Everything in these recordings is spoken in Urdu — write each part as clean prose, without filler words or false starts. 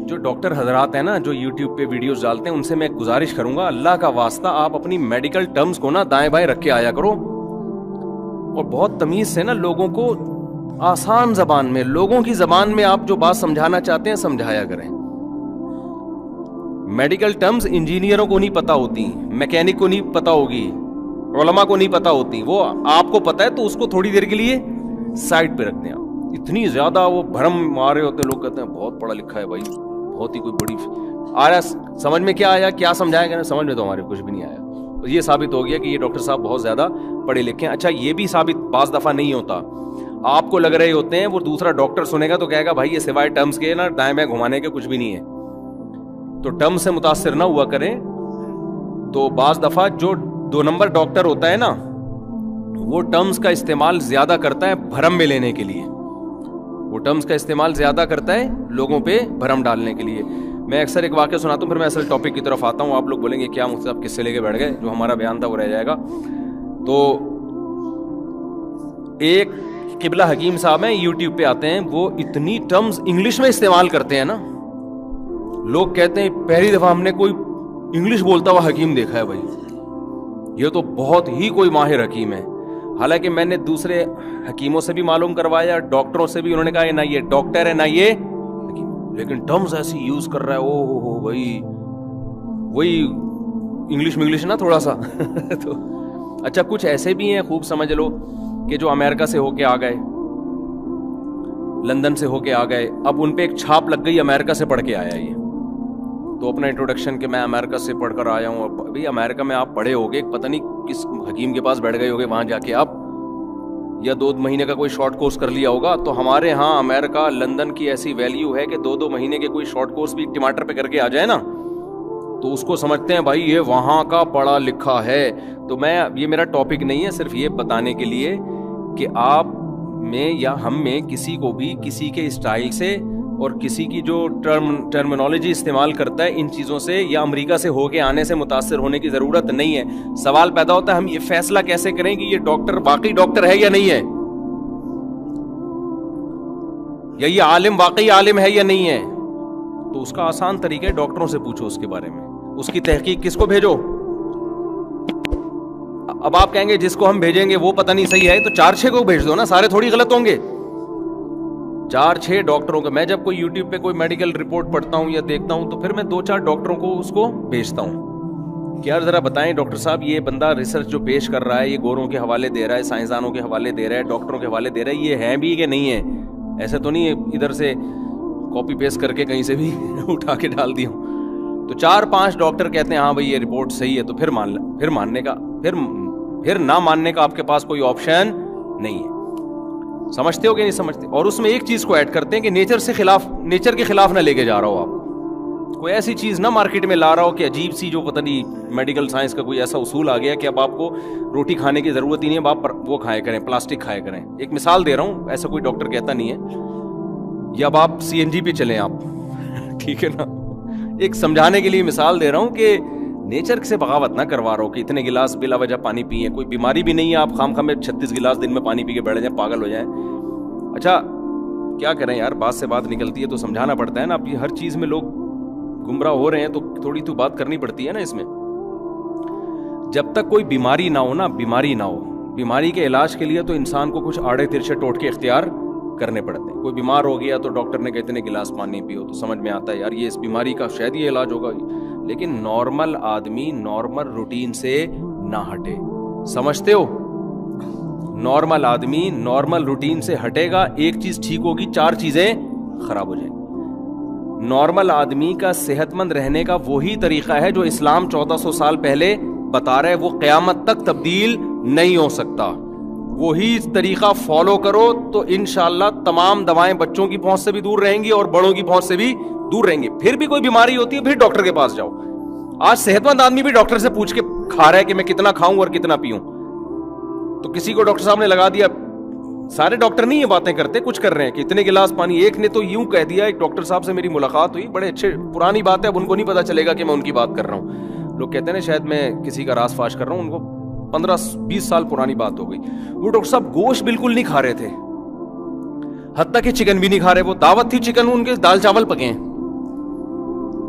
جو ڈاکٹر حضرات ہیں نا جو یوٹیوب پہ ویڈیوز ڈالتے ہیں ان سے میں گزارش کروں گا اللہ کا واسطہ آپ اپنی میڈیکل ٹرمز کو نا دائیں بائیں رکھ کے آیا کرو اور بہت تمیز سے نا لوگوں کو آسان زبان میں لوگوں کی زبان میں آپ جو بات سمجھانا چاہتے ہیں سمجھایا کریں. میڈیکل ٹرمز انجینئروں کو نہیں پتا ہوتی, میکینک کو نہیں پتا ہوگی, علماء کو نہیں پتا ہوتی, وہ آپ کو پتا ہے تو اس کو تھوڑی دیر کے لیے سائڈ پہ رکھتے ہیں. اتنی زیادہ وہ بھرم مارے ہوتے ہیں, لوگ کہتے ہیں بہت پڑھا لکھا ہے بھائی, بہت ہی کوئی بڑی آیا سمجھ میں کیا آیا, کیا سمجھایا گیا, سمجھ میں تو ہمارے کچھ بھی نہیں آیا. یہ ثابت ہو گیا کہ یہ ڈاکٹر صاحب بہت زیادہ پڑھے لکھے ہیں. اچھا یہ بھی ثابت بعض دفعہ نہیں ہوتا, آپ کو لگ رہے ہوتے ہیں, وہ دوسرا ڈاکٹر سنے گا تو کہے گا بھائی یہ سوائے ٹرمز کے نا دائیں بائیں گھمانے کے کچھ بھی نہیں ہے. تو ٹرم سے متاثر نہ ہوا کریں. تو بعض دفعہ جو 2 نمبر ڈاکٹر ہوتا ہے نا وہ ٹرمز کا استعمال زیادہ کرتا ہے بھرم میں لینے کے لیے, وہ ٹرمز کا استعمال زیادہ کرتا ہے لوگوں پہ بھرم ڈالنے کے لیے. میں اکثر ایک واقعہ سناتا ہوں پھر میں اصل ٹاپک کی طرف آتا ہوں. آپ لوگ بولیں گے کیا مفتی صاحب کس سے لے کے بیٹھ گئے, جو ہمارا بیان تھا وہ رہ جائے گا. تو ایک قبلہ حکیم صاحب ہیں, یوٹیوب پہ آتے ہیں, وہ اتنی ٹرمز انگلش میں استعمال کرتے ہیں نا, لوگ کہتے ہیں پہلی دفعہ ہم نے کوئی انگلش بولتا ہوا حکیم دیکھا ہے بھائی, یہ تو بہت ہی کوئی ماہر حکیم ہے. حالانکہ میں نے دوسرے حکیموں سے بھی معلوم کروایا, ڈاکٹروں سے بھی, انہوں نے کہا نہ یہ ڈاکٹر ہے نہ یہ حکیم, لیکن ٹرمز ایسی یوز کر رہا ہے. او ہو بھائی وہی انگلش نا تھوڑا سا. تو اچھا کچھ ایسے بھی ہیں خوب سمجھ لو کہ جو امریکہ سے ہو کے آ گئے, لندن سے ہو کے آ گئے, اب ان پہ ایک چھاپ لگ گئی امریکہ سے پڑھ کے آیا یہ, تو اپنا انٹروڈکشن کہ میں امریکہ سے پڑھ کر آیا ہوں. ابھی امریکہ میں آپ پڑھے ہوگے, پتہ نہیں کس حکیم کے پاس بیٹھ گئے ہوگے وہاں جا کے آپ, یا 2 مہینے کا کوئی شارٹ کورس کر لیا ہوگا. تو ہمارے ہاں امریکہ لندن کی ایسی ویلیو ہے کہ 2 مہینے کے کوئی شارٹ کورس بھی ٹماٹر پہ کر کے آ جائے نا تو اس کو سمجھتے ہیں بھائی یہ وہاں کا پڑھا لکھا ہے. تو میں یہ میرا ٹاپک نہیں ہے, صرف یہ بتانے کے لیے کہ آپ میں یا ہم میں کسی کو بھی کسی کے اسٹائل سے اور کسی کی جو ٹرمنالوجی استعمال کرتا ہے ان چیزوں سے یا امریکہ سے ہو کے آنے سے متاثر ہونے کی ضرورت نہیں ہے. سوال پیدا ہوتا ہے ہم یہ فیصلہ کیسے کریں کہ یہ ڈاکٹر واقعی ڈاکٹر ہے یا نہیں ہے, یا یہ عالم واقعی عالم ہے یا نہیں ہے. تو اس کا آسان طریقہ ہے ڈاکٹروں سے پوچھو اس کے بارے میں, اس کی تحقیق کس کو بھیجو. اب آپ کہیں گے جس کو ہم بھیجیں گے وہ پتہ نہیں صحیح ہے, تو 4-6 کو بھیج دو نا, سارے تھوڑی غلط ہوں گے. 4-6 ڈاکٹروں کا, میں جب کوئی یوٹیوب پہ کوئی میڈیکل رپورٹ پڑھتا ہوں یا دیکھتا ہوں تو پھر میں 2-4 ڈاکٹروں کو اس کو بھیجتا ہوں کہ یار ذرا بتائیں ڈاکٹر صاحب یہ بندہ ریسرچ جو پیش کر رہا ہے یہ گوروں کے حوالے دے رہا ہے, سائنسدانوں کے حوالے دے رہا ہے, ڈاکٹروں کے حوالے دے رہا ہے, یہ ہے بھی کہ نہیں ہے, ایسے تو نہیں ہے ادھر سے کاپی پیسٹ کر کے کہیں سے بھی اٹھا کے ڈال دی ہوں. تو 4-5 ڈاکٹر کہتے ہیں ہاں بھائی یہ رپورٹ صحیح ہے, تو پھر ماننے کا پھر نہ ماننے کا آپ کے پاس کوئی آپشن نہیں ہے. سمجھتے ہو کہ نہیں سمجھتے؟ اور اس میں ایک چیز کو ایڈ کرتے ہیں کہ نیچر کے خلاف نہ لے کے جا رہا ہو, آپ کوئی ایسی چیز نہ مارکیٹ میں لا رہا ہو کہ عجیب سی جو پتہ نہیں میڈیکل سائنس کا کوئی ایسا اصول آ گیا کہ اب آپ کو روٹی کھانے کی ضرورت ہی نہیں ہے, آپ وہ کھایا کریں, پلاسٹک کھایا کریں. ایک مثال دے رہا ہوں, ایسا کوئی ڈاکٹر کہتا نہیں ہے, یا اب آپ CNG پہ چلیں آپ, ٹھیک ہے نا, ایک سمجھانے کے لیے مثال دے رہا ہوں کہ نیچر سے بغاوت نہ کروا رہا ہو کہ اتنے گلاس بلا وجہ پانی پیئے, کوئی بیماری بھی نہیں ہے, آپ خام میں 36 گلاس دن میں پانی پی کے بیٹھ جائیں, پاگل ہو جائیں. اچھا کیا کریں یار, بات سے بات نکلتی ہے تو سمجھانا پڑتا ہے نا. اب یہ ہر چیز میں لوگ گمراہ ہو رہے ہیں تو تھوڑی تو بات کرنی پڑتی ہے نا اس میں. جب تک کوئی بیماری نہ ہو, بیماری کے علاج کے لیے تو انسان کو کچھ آڑے ترچھے ٹوٹکے اختیار کرنے پڑتے ہیں. کوئی بیمار ہو گیا تو ڈاکٹر نے کہتے ہیں گلاس پانی پیو, تو سمجھ میں آتا ہے یار یہ اس بیماری کا شاید یہ علاج ہوگا. لیکن نارمل آدمی نارمل روٹین سے نہ ہٹے, سمجھتے ہو, نارمل آدمی نارمل روٹین سے ہٹے گا, ایک چیز ٹھیک ہوگی 4 چیزیں خراب ہو جائیں گی. نارمل آدمی کا صحت مند رہنے کا وہی طریقہ ہے جو اسلام 1400 سال پہلے بتا رہا ہے, وہ قیامت تک تبدیل نہیں ہو سکتا. وہی طریقہ فالو کرو تو انشاءاللہ تمام دوائیں بچوں کی پہنچ سے بھی دور رہیں گی اور بڑوں کی پہنچ سے بھی دور رہیں گے. پھر بھی کوئی بیماری ہوتی ہے پھر ڈاکٹر کے پاس جاؤ. آج صحت مند آدمی بھی ڈاکٹر سے پوچھ کے کھا رہا ہے کہ میں کتنا کھاؤں اور کتنا پیوں. تو کسی کو ڈاکٹر صاحب نے لگا دیا, سارے ڈاکٹر نہیں یہ باتیں کرتے, کچھ کر رہے ہیں کہ اتنے گلاس پانی. ایک نے تو یوں کہہ دیا, ایک ڈاکٹر صاحب سے میری ملاقات ہوئی, بڑے اچھے, پرانی بات ہے, اب ان کو نہیں پتا چلے گا کہ میں ان کی بات کر رہا ہوں. لوگ کہتے ہیں نا شاید میں کسی کا راز فاش کر رہا ہوں, ان کو 15-20 سال پرانی بات ہو گئی. وہ ڈاکٹر صاحب گوشت بالکل نہیں کھا رہے تھے, حتیٰ کہ چکن بھی نہیں کھا رہے. وہ دعوت تھی چکن, ان کے دال چاول پکے ہیں,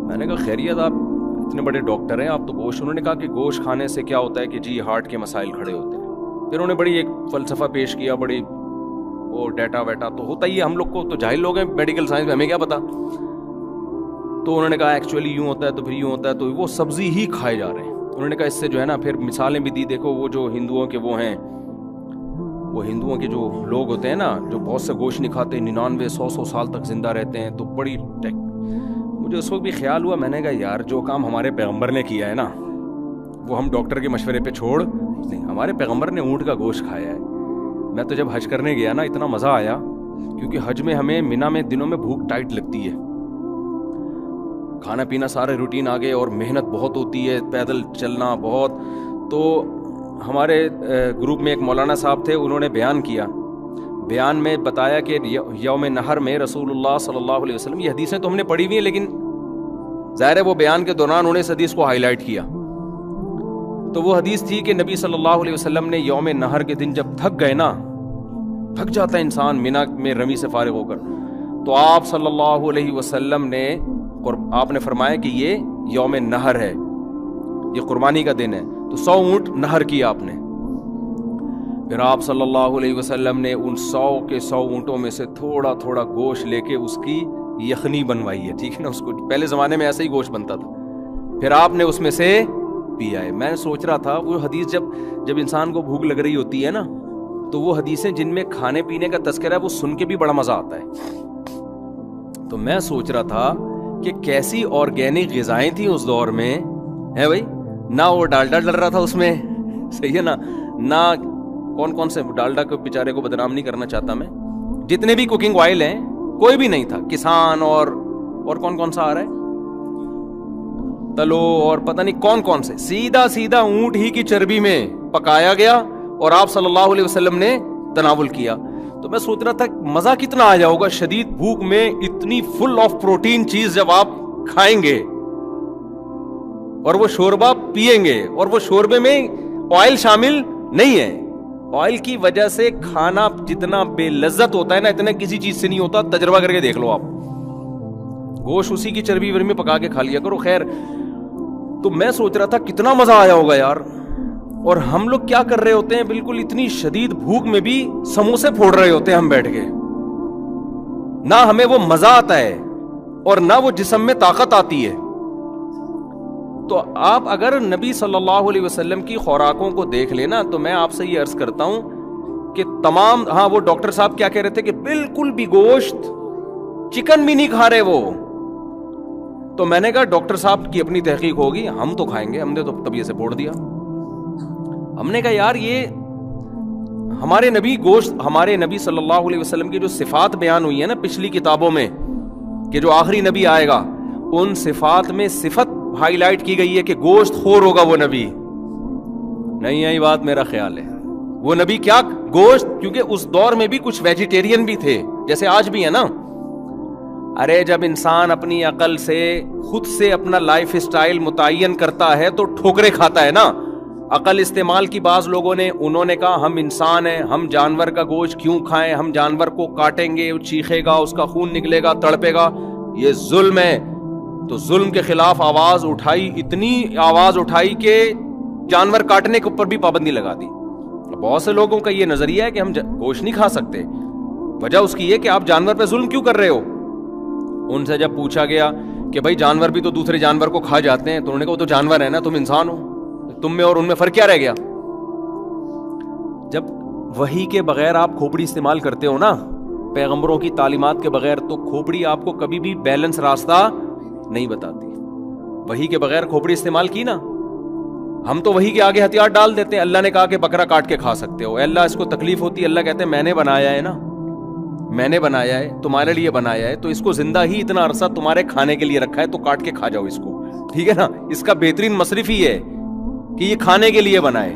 میں نے کہا خیریت آپ اتنے بڑے ڈاکٹر ہیں آپ تو گوشت. انہوں نے کہا کہ گوشت کھانے سے کیا ہوتا ہے کہ جی ہارٹ کے مسائل کھڑے ہوتے ہیں. پھر انہوں نے بڑی ایک فلسفہ پیش کیا, بڑی وہ ڈیٹا ویٹا تو ہوتا ہی ہے, ہم لوگ کو تو جاہل لوگ ہیں میڈیکل سائنس میں, ہمیں کیا پتا. تو انہوں نے کہا ایکچولی یوں ہوتا ہے تو پھر یوں ہوتا ہے, تو وہ سبزی ہی کھائے جا رہے ہیں. انہوں نے کہا اس سے جو ہے نا, پھر مثالیں بھی دی, دیکھو وہ جو ہندوؤں کے وہ ہیں, وہ ہندوؤں کے جو لوگ ہوتے ہیں نا جو بہت سے گوشت نہیں کھاتے, 99-100 سال تک زندہ رہتے ہیں, تو بڑی مجھے اس وقت بھی خیال ہوا, میں نے کہا یار جو کام ہمارے پیغمبر نے کیا ہے نا وہ ہم ڈاکٹر کے مشورے پہ چھوڑ نہیں. ہمارے پیغمبر نے اونٹ کا گوشت کھایا ہے. میں تو جب حج کرنے گیا نا اتنا مزہ آیا, کیونکہ حج میں ہمیں مینا میں دنوں میں بھوک ٹائٹ لگتی ہے, کھانا پینا سارے روٹین آگے, اور محنت بہت ہوتی ہے, پیدل چلنا بہت. تو ہمارے گروپ میں ایک مولانا صاحب تھے, انہوں نے بیان کیا, بیان میں بتایا کہ یوم نہر میں رسول اللہ صلی اللہ علیہ وسلم, یہ حدیثیں تو ہم نے پڑھی ہوئی ہیں لیکن ظاہر ہے وہ بیان کے دوران انہوں نے اس حدیث کو ہائی لائٹ کیا. تو وہ حدیث تھی کہ نبی صلی اللہ علیہ وسلم نے یوم نہر کے دن جب تھک گئے نا, تھک جاتا ہے انسان مینا میں رمی سے فارغ ہو کر, تو آپ صلی اللہ علیہ وسلم نے آپ نے فرمایا کہ یہ یوم نہر ہے, یہ قربانی کا دن ہے, تو 100 اونٹ نہر کیا آپ نے. پھر آپ صلی اللہ علیہ وسلم نے ان 100 کے 100 اونٹوں میں سے تھوڑا تھوڑا گوشت لے کے اس کی یخنی بنوائی ہے, ٹھیک ہے نا, اس کو پہلے زمانے میں ایسا ہی گوشت بنتا تھا, پھر آپ نے اس میں سے پیا ہے. میں سوچ رہا تھا وہ حدیث جب انسان کو بھوک لگ رہی ہوتی ہے نا, تو وہ حدیثیں جن میں کھانے پینے کا تذکرہ ہے وہ سن کے بھی بڑا مزہ آتا ہے. تو میں سوچ رہا تھا کہ کیسی آرگینک غذائیں تھیں اس دور میں, ہے بھائی, نہ وہ ڈالڈا ڈل رہا تھا اس میں, صحیح ہے نا, نہ کون سے ڈالڈا کو بیچارے کو بدنام نہیں کرنا چاہتا میں, جتنے بھی کوکنگ آئل ہیں کوئی بھی نہیں تھا, کسان اور کون سا آ رہا ہے, تلو اور پتہ نہیں کون سے, سیدھا اونٹ ہی کی چربی میں پکایا گیا اور آپ صلی اللہ علیہ وسلم نے تناول کیا. تو میں سوچ رہا تھا مزہ کتنا آیا ہوگا شدید بھوک میں اتنی فل آف پروٹین چیز جب آپ کھائیں گے اور وہ شوربہ پیئیں گے, اور وہ شوربے میں آئل شامل نہیں ہے. آئل کی وجہ سے کھانا جتنا بے لذت ہوتا ہے نا, اتنا کسی چیز سے نہیں ہوتا, تجربہ کر کے دیکھ لو آپ. گوشت اسی کی چربی ورمی پکا کے کھا لیا کرو. خیر, تو میں سوچ رہا تھا کتنا مزہ آیا ہوگا یار, اور ہم لوگ کیا کر رہے ہوتے ہیں, بالکل اتنی شدید بھوک میں بھی سموسے پھوڑ رہے ہوتے ہیں ہم بیٹھ کے, نہ ہمیں وہ مزہ آتا ہے اور نہ وہ جسم میں طاقت آتی ہے. تو آپ اگر نبی صلی اللہ علیہ وسلم کی خوراکوں کو دیکھ لینا, تو میں آپ سے یہ عرض کرتا ہوں کہ تمام, ہاں وہ ڈاکٹر صاحب کیا کہہ رہے تھے کہ بالکل بھی گوشت چکن بھی نہیں کھا رہے وہ. تو میں نے کہا ڈاکٹر صاحب کی اپنی تحقیق ہوگی, ہم تو کھائیں گے, ہم نے تو طبیعت سے پھوڑ دیا. ہم نے کہا یار یہ ہمارے نبی صلی اللہ علیہ وسلم کی جو صفات بیان ہوئی ہیں نا پچھلی کتابوں میں, کہ جو آخری نبی آئے گا, ان صفات میں صفت ہائی لائٹ کی گئی ہے کہ گوشت خور ہوگا وہ نبی. نہیں ہے یہ بات, میرا خیال ہے وہ نبی کیا گوشت, کیونکہ اس دور میں بھی کچھ ویجیٹیرین بھی تھے جیسے آج بھی ہے نا. ارے جب انسان اپنی عقل سے خود سے اپنا لائف اسٹائل متعین کرتا ہے تو ٹھوکرے کھاتا ہے نا. عقل استعمال کی بعض لوگوں نے, انہوں نے کہا ہم انسان ہیں, ہم جانور کا گوشت کیوں کھائیں, ہم جانور کو کاٹیں گے, وہ چیخے گا, اس کا خون نکلے گا, تڑپے گا, یہ ظلم ہے. تو ظلم کے خلاف آواز اٹھائی, اتنی آواز اٹھائی کہ جانور کاٹنے کے اوپر بھی پابندی لگا دی. بہت سے لوگوں کا یہ نظریہ ہے کہ ہم گوشت نہیں کھا سکتے, وجہ اس کی یہ کہ آپ جانور پہ ظلم کیوں کر رہے ہو. ان سے جب پوچھا گیا کہ بھائی جانور بھی تو دوسرے جانور کو کھا جاتے ہیں, تو انہوں نے کہا وہ تو جانور ہے نا, تم انسان ہو, تم میں اور ان میں فرق کیا رہ گیا. جب وحی کے بغیر آپ کھوپڑی استعمال کرتے ہو نا, پیغمبروں کی تعلیمات کے بغیر, تو کھوپڑی آپ کو کبھی بھی بیلنس راستہ نہیں بتاتی. وحی کے بغیر کھوپڑی استعمال کی نا, ہم تو وحی کے آگے ہتھیار ڈال دیتے ہیں. اللہ نے کہا کہ بکرا کاٹ کے کھا سکتے ہو, اللہ اس کو تکلیف ہوتی ہے, اللہ کہتے ہیں میں نے بنایا ہے نا, میں نے بنایا ہے, تمہارے لیے بنایا ہے, تو اس کو زندہ ہی اتنا عرصہ تمہارے کھانے کے لیے رکھا ہے, تو کاٹ کے کھا جاؤ اس کو, ٹھیک ہے نا. اس کا بہترین مصرف ہی ہے کہ یہ کھانے کے لیے بنائے,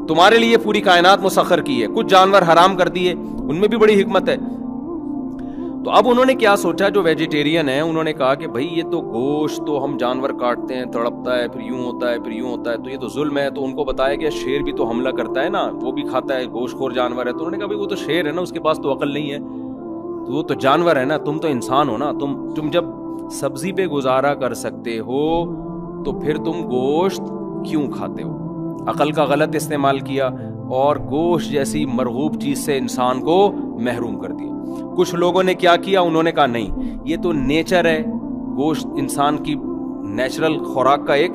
تمہارے لیے پوری کائنات مسخر کی ہے. کچھ جانور حرام کر دیے, ان میں بھی بڑی حکمت ہے. تو اب انہوں نے کیا سوچا, جو ویجیٹیرین ہیں, انہوں نے کہا کہ بھائی یہ تو گوشت تو ہم جانور کاٹتے ہیں, تڑپتا ہے, پھر یوں ہوتا ہے, پھر یوں ہوتا ہے, تو یہ تو ظلم ہے. تو ان کو بتایا کہ شیر بھی تو حملہ کرتا ہے نا, وہ بھی کھاتا ہے, گوشت خور جانور ہے. تو انہوں نے کہا بھائی وہ تو شیر ہے نا, اس کے پاس تو عقل نہیں ہے, تو وہ تو جانور ہے نا, تم تو انسان ہو نا. تم جب سبزی پہ گزارا کر سکتے ہو تو پھر تم گوشت کیوں کھاتے ہو؟ عقل کا غلط استعمال کیا اور گوشت جیسی مرغوب چیز سے انسان کو محروم کر دیا۔ کچھ لوگوں نے کیا کیا، انہوں نے کہا نہیں یہ تو نیچر ہے، گوشت انسان کی نیچرل خوراک کا ایک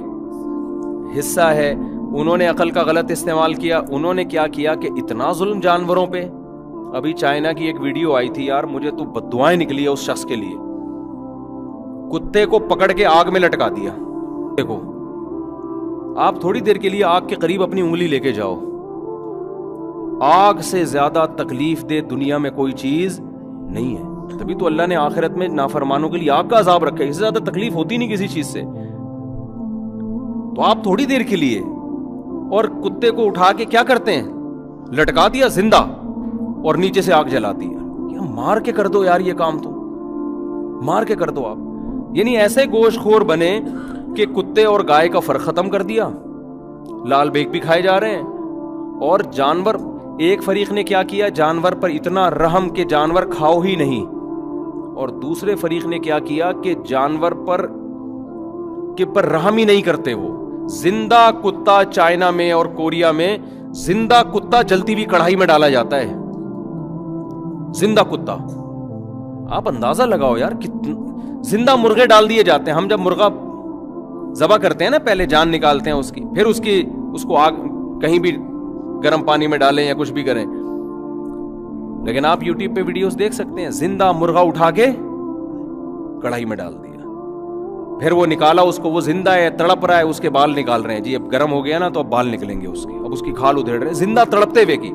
حصہ ہے۔ انہوں نے عقل کا غلط استعمال کیا، انہوں نے کیا کیا کہ اتنا ظلم جانوروں پہ۔ ابھی چائنا کی ایک ویڈیو آئی تھی یار، مجھے تو بددعائیں نکلی ہے اس شخص کے لیے۔ کتے کو پکڑ کے آگ میں لٹکا دیا۔ دیکھو آپ تھوڑی دیر کے لیے آگ کے قریب اپنی انگلی لے کے جاؤ، آگ سے زیادہ تکلیف دہ دنیا میں کوئی چیز نہیں ہے۔ تبھی تو اللہ نے آخرت میں نافرمانوں کے لیے آگ کا عذاب رکھا ہے، اس سے زیادہ تکلیف ہوتی نہیں کسی چیز سے۔ تو آپ تھوڑی دیر کے لیے، اور کتے کو اٹھا کے کیا کرتے ہیں، لٹکا دیا زندہ اور نیچے سے آگ جلا دی۔ کیا مار کے کر دو یار، یہ کام تو مار کے کر دو آپ۔ یعنی ایسے گوشت خور بنے کہ کتے اور گائے کا فرق ختم کر دیا، لال بیگ بھی کھائے جا رہے ہیں۔ اور جانور، ایک فریق نے کیا کیا، جانور پر اتنا رحم کہ جانور کھاؤ ہی نہیں، اور دوسرے فریق نے کیا کیا کہ جانور پر رحم ہی نہیں کرتے۔ وہ زندہ کتا چائنا میں اور کوریا میں زندہ کتا جلتی ہوئی کڑھائی میں ڈالا جاتا ہے، زندہ کتا۔ آپ اندازہ لگاؤ یار، زندہ مرغے ڈال دیے جاتے ہیں۔ ہم جب مرغا ذبح کرتے ہیں نا، پہلے جان نکالتے ہیں اس کی، پھر اس کو آگ کہیں بھی گرم پانی میں ڈالیں یا کچھ بھی کریں، لیکن آپ یوٹیوب پہ ویڈیوز دیکھ سکتے ہیں، زندہ مرغا اٹھا کے کڑھائی میں ڈال دیا، پھر وہ نکالا اس کو، وہ زندہ ہے، تڑپ رہا ہے، اس کے بال نکال رہے ہیں جی، اب گرم ہو گیا نا تو اب بال نکلیں گے اس کے، اب اس کی کھال ادھیڑ رہے ہیں، زندہ تڑپتے ہوئے کی۔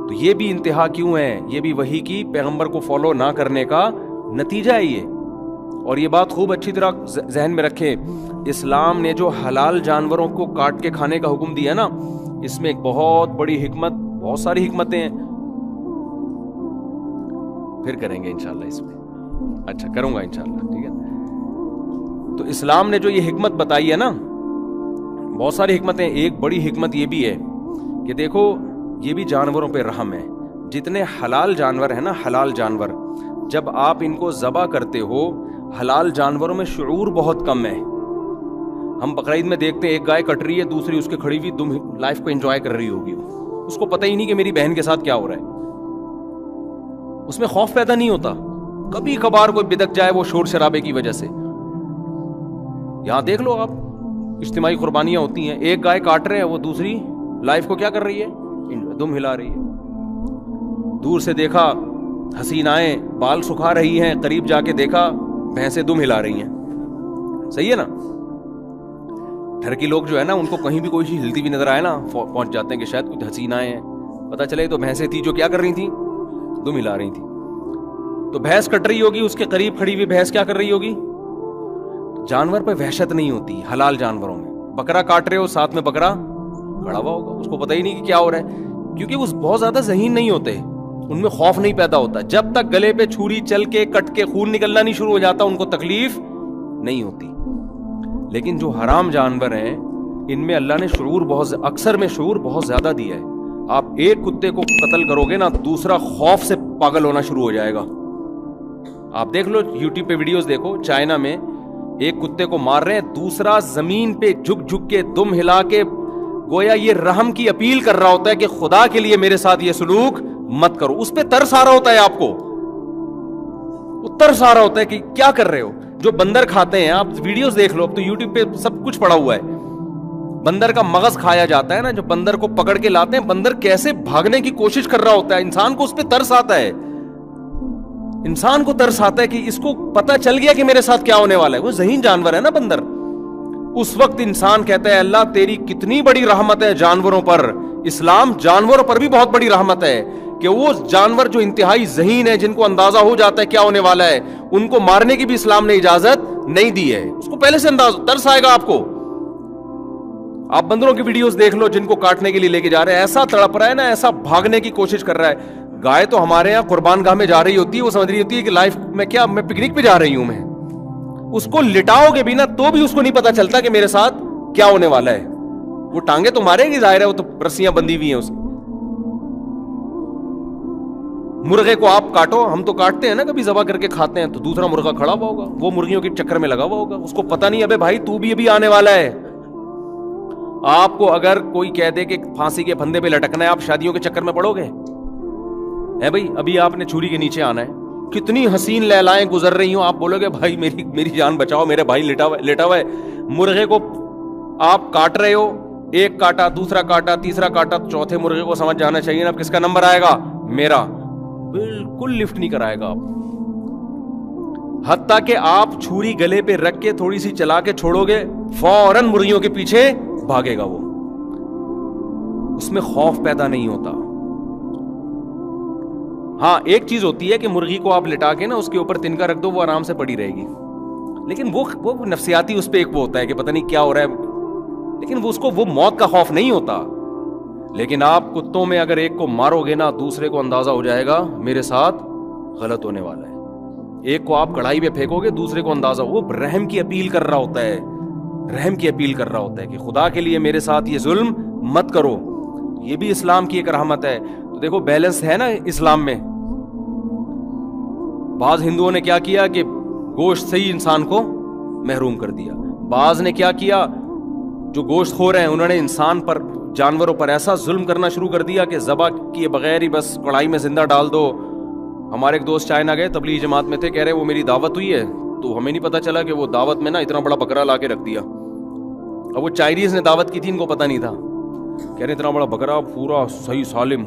تو یہ بھی انتہا کیوں ہے؟ یہ بھی وحی کی پیغمبر کو فالو نہ کرنے کا نتیجہ ہے یہ۔ اور یہ بات خوب اچھی طرح ذہن میں رکھیں، اسلام نے جو حلال جانوروں کو کاٹ کے کھانے کا حکم دیا نا، اس میں ایک بہت بڑی حکمت، بہت ساری حکمتیں ہیں، پھر کریں گے انشاءاللہ اس میں، اچھا کروں گا انشاءاللہ، ٹھیک ہے۔ تو اسلام نے جو یہ حکمت بتائی ہے نا، بہت ساری حکمتیں، ایک بڑی حکمت یہ بھی ہے کہ دیکھو یہ بھی جانوروں پہ رحم ہے۔ جتنے حلال جانور ہیں نا، حلال جانور، جب آپ ان کو ذبح کرتے ہو، حلال جانوروں میں شعور بہت کم ہے۔ ہم بقرعید میں دیکھتے ہیں ایک گائے کٹ رہی ہے، دوسری اس کے کھڑی ہوئی دم لائف کو انجوائے کر رہی ہوگی، اس کو پتہ ہی نہیں کہ میری بہن کے ساتھ کیا ہو رہا ہے، اس میں خوف پیدا نہیں ہوتا۔ کبھی کبھار کوئی بدک جائے وہ شور شرابے کی وجہ سے، یہاں دیکھ لو آپ، اجتماعی قربانیاں ہوتی ہیں، ایک گائے کاٹ رہے ہیں، وہ دوسری لائف کو کیا کر رہی ہے، دم ہلا رہی ہے۔ دور سے دیکھا حسینائیں بال سکھا رہی ہیں، قریب جا کے دیکھا بھینسیں دم ہلا رہی ہیں، صحیح ہے نا۔ ٹھرکی لوگ جو ہے نا، ان کو کہیں بھی کوئی چیز ہلتی بھی نظر آئے نا، پہنچ جاتے ہیں کہ شاید کچھ حسینائیں ہیں، پتہ چلے تو بھینسیں تھی جو کیا کر رہی تھیں، دم ہلا رہی تھیں۔ تو بھینس کٹ رہی ہوگی، اس کے قریب کھڑی ہوئی بھینس کیا کر رہی ہوگی؟ جانور پہ وحشت نہیں ہوتی حلال جانوروں میں۔ بکرا کاٹ رہے ہو، ساتھ میں بکرا کھڑا ہوا ہوگا، اس کو پتہ ہی نہیں کہ کیا ہو رہا ہے، کیونکہ وہ بہت زیادہ ذہین نہیں ہوتے، ان میں خوف نہیں پیدا ہوتا۔ جب تک گلے پہ چھری چل کے کٹ کے خون نکلنا نہیں شروع ہو جاتا، ان کو تکلیف نہیں ہوتی۔ لیکن جو حرام جانور ہیں، ان میں اللہ نے شعور اکثر میں شعور بہت زیادہ دیا ہے۔ آپ ایک کتے کو قتل کرو گے نا، دوسرا خوف سے پاگل ہونا شروع ہو جائے گا۔ آپ دیکھ لو یوٹیوب پہ ویڈیوز دیکھو، چائنا میں ایک کتے کو مار رہے ہیں، دوسرا زمین پہ جھک جھک کے دم ہلا کے گویا یہ رحم کی اپیل کر رہا ہوتا ہے کہ خدا کے لیے میرے ساتھ یہ سلوک مت کرو۔ اس پہ ترس آ رہا ہوتا ہے آپ کو، وہ ترس آ رہا ہوتا ہے کہ کیا کر رہے ہو۔ جو بندر کھاتے ہیں، آپ ویڈیوز دیکھ لو، اب تو یوٹیوب پہ سب کچھ پڑا ہوا ہے، بندر کا مغز کھایا جاتا ہے نا، جو بندر کو پکڑ کے لاتے ہیں، بندر کیسے بھاگنے کی کوشش کر رہا ہوتا ہے، انسان کو اس پہ ترس آتا ہے، انسان کو ترس آتا ہے کہ اس کو پتہ چل گیا کہ میرے ساتھ کیا ہونے والا ہے۔ وہ ذہین جانور ہے نا بندر۔ اس وقت انسان کہتا ہے اللہ تیری کتنی بڑی رحمت ہے جانوروں پر، اسلام جانوروں پر بھی بہت بڑی رحمت ہے کہ وہ جانور جو انتہائی ذہین ہے، جن کو اندازہ ہو جاتا ہے کیا ہونے والا ہے، ان کو مارنے کی بھی اسلام نے اجازت نہیں دی ہے۔ اس کو پہلے سے ترس آئے گا آپ کو۔ آپ بندروں کی ویڈیوز دیکھ لو جن کو کاٹنے کے لیے لے کے جا رہے ہیں، ایسا تڑپ رہا ہے نا، ایسا بھاگنے کی کوشش کر رہا ہے۔ گائے تو ہمارے یہاں قربان گاہ میں جا رہی ہوتی ہے، وہ سمجھ رہی ہوتی ہے کہ لائف میں کیا، میں پکنک پہ جا رہی ہوں، میں اس کو لٹاؤ گے بھی نا تو بھی اس کو نہیں پتا چلتا کہ میرے ساتھ کیا ہونے والا ہے۔ وہ ٹانگیں تو مارے گی، ظاہر ہے وہ تو رسیاں بندھی ہوئی ہیں اس کی، مرغے کو آپ کاٹو, ہم تو کاٹتے ہیں نا کبھی ذبح کر کے کھاتے ہیں, تو دوسرا مرغا کھڑا ہوا ہوگا, وہ مرغیوں کے چکر میں لگا ہوا ہوگا, اس کو پتہ نہیں ابے بھائی تو بھی ابھی آنے والا ہے. آپ کو اگر کوئی کہہ دے کہ پھانسی کے پھندے پہ لٹکنا ہے, آپ شادیوں کے چکر میں پڑو گے؟ ہے بھائی, ابھی آپ نے چھری کے نیچے آنا ہے, کتنی حسین لیلائیں گزر رہی ہوں, آپ بولو گے بھائی میری جان بچاؤ, میرے بھائی لیٹا ہوا ہے. مرغے کو آپ کاٹ رہے ہو, ایک کاٹا, دوسرا کاٹا, تیسرا کاٹا, چوتھے مرغے کو سمجھ جانا چاہیے نا اب کس کا نمبر آئے گا, میرا. بالکل لفٹ نہیں کرائے گا آپ, حتیٰ کہ آپ چھری گلے پہ رکھ کے تھوڑی سی چلا کے چھوڑو گے, فوراً مرغیوں کے پیچھے بھاگے گا وہ, اس میں خوف پیدا نہیں ہوتا. ہاں ایک چیز ہوتی ہے کہ مرغی کو آپ لٹا کے نا اس کے اوپر تنکا رکھ دو, وہ آرام سے پڑی رہے گی, لیکن وہ نفسیاتی اس پہ ایک وہ ہوتا ہے کہ پتہ نہیں کیا ہو رہا ہے, لیکن وہ اس کو وہ موت کا خوف نہیں ہوتا. لیکن آپ کتوں میں اگر ایک کو مارو گے نا, دوسرے کو اندازہ ہو جائے گا میرے ساتھ غلط ہونے والا ہے. ایک کو آپ کڑھائی پہ پھینکو گے, دوسرے کو اندازہ, وہ رحم کی اپیل کر رہا ہوتا ہے, رحم کی اپیل کر رہا ہوتا ہے کہ خدا کے لیے میرے ساتھ یہ ظلم مت کرو. یہ بھی اسلام کی ایک رحمت ہے. تو دیکھو بیلنس ہے نا اسلام میں. بعض ہندوؤں نے کیا کیا کہ گوشت سے ہی انسان کو محروم کر دیا, بعض نے کیا کیا, جو گوشت خور ہیں انہوں نے انسان پر, جانوروں پر ایسا ظلم کرنا شروع کر دیا کہ ذبح کیے بغیر ہی بس کڑھائی میں زندہ ڈال دو. ہمارے ایک دوست چائنا گئے, تبلیغی جماعت میں تھے, کہہ رہے وہ میری دعوت ہوئی ہے, تو ہمیں نہیں پتا چلا کہ وہ دعوت میں نا اتنا بڑا بکرا لا کے رکھ دیا. اب وہ چائنیز نے دعوت کی تھی, ان کو پتا نہیں تھا, کہہ رہے اتنا بڑا بکرا پورا صحیح سالم,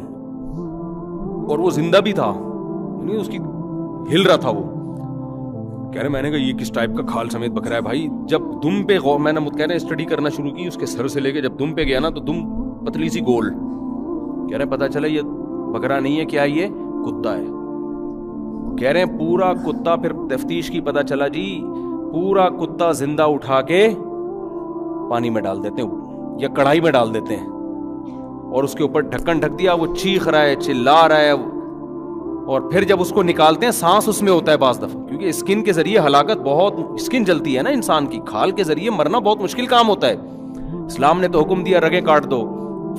اور وہ زندہ بھی تھا, نہیں اس کی ہل رہا تھا. وہ کہہ رہے, میں نے کہا یہ کس ٹائپ کا کھال سمیت بکرا ہے بھائی. جب دم پہ میں نے کہہ رہے اسٹڈی کرنا شروع کی, اس کے سر سے لے کے جب دم پہ گیا نا, تو دم پتلی سی گول. کہہ رہے پتا چلا یہ بکرا نہیں ہے, کیا یہ کتا ہے. کہہ رہے ہیں پورا کتا, پھر تفتیش کی پتا چلا جی پورا کتا زندہ اٹھا کے پانی میں ڈال دیتے ہیں یا کڑھائی میں ڈال دیتے ہیں, اور اس کے اوپر ڈھکن ڈھک دیا, وہ چیخ رہا ہے, چلا رہا ہے, اور پھر جب اس کو نکالتے ہیں سانس اس میں ہوتا ہے بعض دفعہ, کیونکہ اسکن کے ذریعے ہلاکت, بہت اسکن جلتی ہے نا انسان کی, کھال کے ذریعے مرنا بہت مشکل کام ہوتا ہے. اسلام نے تو حکم دیا رگیں کاٹ دو,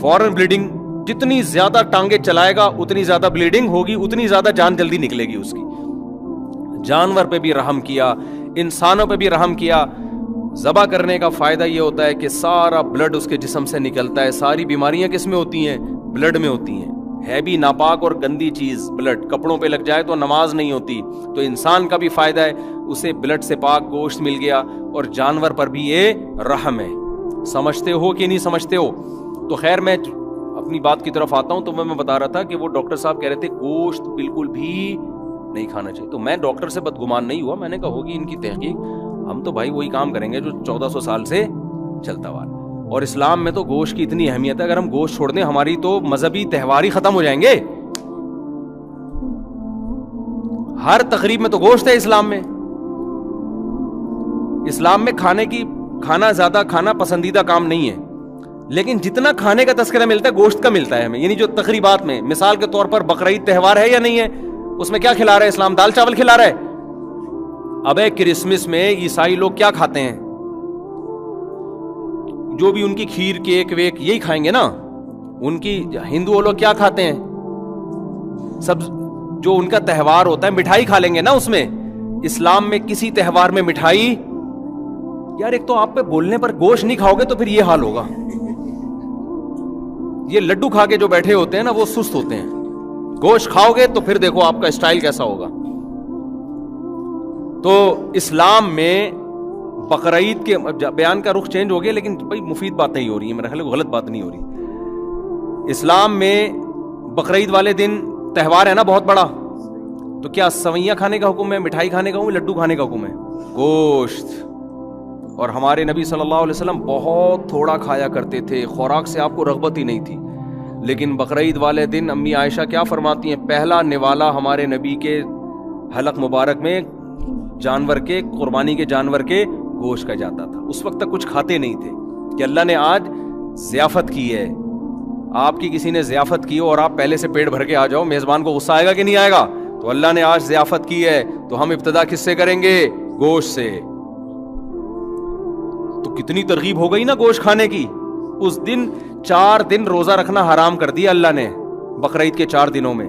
فوراً بلیڈنگ, جتنی زیادہ ٹانگیں چلائے گا اتنی زیادہ بلیڈنگ ہوگی, اتنی زیادہ جان جلدی نکلے گی اس کی. جانور پہ بھی رحم کیا, انسانوں پہ بھی رحم کیا. ذبح کرنے کا فائدہ یہ ہوتا ہے کہ سارا بلڈ اس کے جسم سے نکلتا ہے. ساری بیماریاں کس میں ہوتی ہیں؟ بلڈ میں ہوتی ہیں. ہے بھی ناپاک اور گندی چیز بلڈ, کپڑوں پہ لگ جائے تو نماز نہیں ہوتی. تو انسان کا بھی فائدہ ہے, اسے بلڈ سے پاک گوشت مل گیا, اور جانور پر بھی یہ رحم ہے. سمجھتے ہو کہ نہیں سمجھتے ہو؟ تو خیر میں اپنی بات کی طرف آتا ہوں. تو میں بتا رہا تھا کہ وہ ڈاکٹر صاحب کہہ رہے تھے گوشت بالکل بھی نہیں کھانا چاہیے. تو میں ڈاکٹر سے بدگمان نہیں ہوا, میں نے کہا ہوگی ان کی تحقیق, ہم تو بھائی وہی کام کریں گے جو 1400 سال سے چلتا ہوا. اور اسلام میں تو گوشت کی اتنی اہمیت ہے, اگر ہم گوشت چھوڑ دیں ہماری تو مذہبی تہوار ہی ختم ہو جائیں گے. ہر تقریب میں تو گوشت ہے اسلام میں. اسلام میں کھانا زیادہ کھانا پسندیدہ کام نہیں ہے, لیکن جتنا کھانے کا تذکرہ ملتا ہے گوشت کا ملتا ہے ہمیں. یعنی جو تقریبات میں, مثال کے طور پر بقرعید تہوار ہے یا نہیں ہے, اس میں کیا کھلا رہا ہے اسلام؟ دال چاول کھلا رہا ہے. ابے کرسمس میں عیسائی لوگ کیا کھاتے ہیں؟ جو بھی ان کی کھیر کیک ویک یہی کھائیں گے نا. ان کی ہندو لوگ کیا کھاتے ہیں؟ سب جو ان کا تہوار ہوتا ہے مٹھائی کھا لیں گے نا اس میں. اسلام میں کسی تہوار میں مٹھائی, یار ایک تو آپ پہ بولنے پر گوشت نہیں کھاؤ گے تو پھر یہ حال ہوگا. یہ لڈو کھا کے جو بیٹھے ہوتے ہیں نا وہ سست ہوتے ہیں, گوشت کھاؤ گے تو پھر دیکھو آپ کا اسٹائل کیسا ہوگا. تو اسلام میں بقرعید کے بیان کا رخ چینج ہو گیا, لیکن بھائی مفید باتیں ہی ہو رہی ہیں, میرا خیال ہے غلط بات نہیں ہو رہی. اسلام میں بقرعید والے دن تہوار ہے نا بہت بڑا, تو کیا سوئیاں کھانے کا حکم ہے, مٹھائی کھانے کا حکم ہے, لڈو کھانے کا حکم ہے؟ گوشت. اور ہمارے نبی صلی اللہ علیہ وسلم بہت تھوڑا کھایا کرتے تھے, خوراک سے آپ کو رغبت ہی نہیں تھی. لیکن بقرعید والے دن امی عائشہ کیا فرماتی ہیں, پہلا نوالا ہمارے نبی کے حلق مبارک میں جانور کے, قربانی کے جانور کے گوشت کا جاتا تھا. اس وقت تک کچھ کھاتے نہیں تھے کہ اللہ نے آج ضیافت کی ہے. آپ کی کسی نے ضیافت کی ہو اور آپ پہلے سے پیٹ بھر کے آ جاؤ, میزبان کو غصہ آئے گا کہ نہیں آئے گا؟ تو اللہ نے آج ضیافت کی ہے تو ہم ابتدا کس سے کریں گے؟ گوشت سے. تو کتنی ترغیب ہو گئی نا گوشت کھانے کی. اس دن 4 دن روزہ رکھنا حرام کر دیا اللہ نے, بقرعید کے 4 دنوں میں.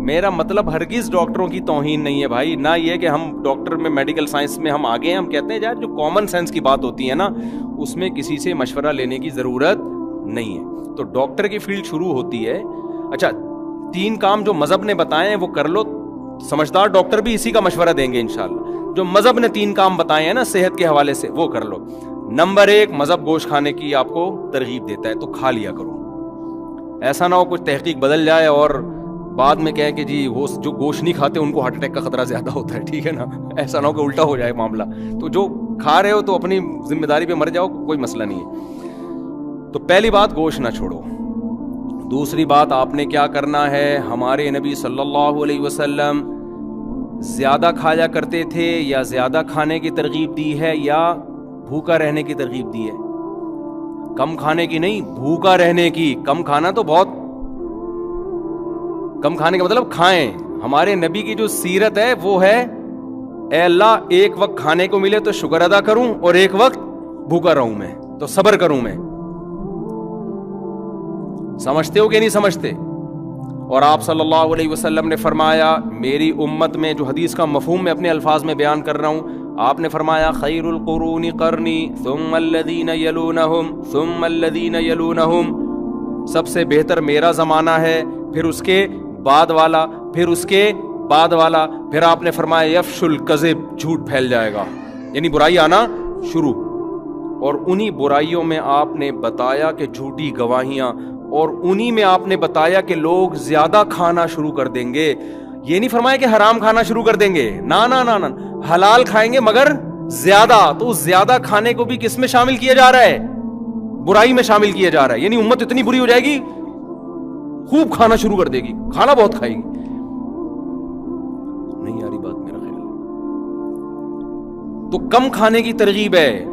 میرا مطلب ہرگز ڈاکٹروں کی توہین نہیں ہے بھائی, نہ یہ کہ ہم ڈاکٹر میں میڈیکل سائنس میں ہم آگے ہیں. ہم کہتے ہیں یار جو کامن سینس کی بات ہوتی ہے نا, اس میں کسی سے مشورہ لینے کی ضرورت نہیں ہے. تو ڈاکٹر کی فیلڈ شروع ہوتی ہے. اچھا 3 کام جو مذہب نے بتائے ہیں وہ کر لو, سمجھدار ڈاکٹر بھی اسی کا مشورہ دیں گے انشاءاللہ. جو مذہب نے 3 کام بتائے ہیں نا صحت کے حوالے سے, وہ کر لو. نمبر 1, مذہب گوشت کھانے کی آپ کو ترغیب دیتا ہے, تو کھا لیا کرو. ایسا نہ ہو کچھ تحقیق بدل جائے اور بعد میں کہیں کہ جی وہ جو گوشت نہیں کھاتے ان کو ہارٹ اٹیک کا خطرہ زیادہ ہوتا ہے, ٹھیک ہے نا. ایسا نہ ہو کہ الٹا ہو جائے معاملہ. تو جو کھا رہے ہو تو اپنی ذمہ داری پہ مر جاؤ, کوئی مسئلہ نہیں ہے. تو پہلی بات گوشت نہ چھوڑو. دوسری بات آپ نے کیا کرنا ہے, ہمارے نبی صلی اللہ علیہ وسلم زیادہ کھایا کرتے تھے یا زیادہ کھانے کی ترغیب دی ہے یا بھوکا رہنے کی ترغیب دی ہے؟ کم کھانے کی نہیں, بھوکا رہنے کی. کم کھانا تو بہت, کم کھانے کا مطلب کھائیں. ہمارے نبی کی جو سیرت ہے وہ ہے اے اللہ ایک وقت کھانے کو ملے تو شکر ادا کروں اور ایک وقت بھوکا رہوں میں تو صبر کروں میں. سمجھتے ہو کہ نہیں سمجھتے؟ اور آپ صلی اللہ علیہ وسلم نے فرمایا, میری امت میں, جو حدیث کا مفہوم میں اپنے الفاظ میں بیان کر رہا ہوں, آپ نے فرمایا خیر القرون قرنی ثم الذین یلونہم ثم الذین یلونہم, سب سے بہتر میرا زمانہ ہے, پھر اس کے بعد والا, پھر اس کے بعد والا. پھر آپ نے فرمایا یفش الکذب, جھوٹ پھیل جائے گا, یعنی برائی آنا شروع. اور انہی برائیوں میں آپ نے بتایا کہ جھوٹی گواہیاں, اور انہی میں آپ نے بتایا کہ لوگ زیادہ کھانا شروع کر دیں گے. یہ نہیں فرمایا کہ حرام کھانا شروع کر دیں گے, نا نا نا نا, حلال کھائیں گے مگر زیادہ. تو زیادہ کھانے کو بھی کس میں شامل کیا جا رہا ہے؟ برائی میں شامل کیا جا رہا ہے. یعنی امت اتنی بری ہو جائے گی خوب کھانا شروع کر دے گی, کھانا بہت کھائے گی. نہیں آ رہی بات میرا خیال. تو کم کھانے کی ترغیب ہے,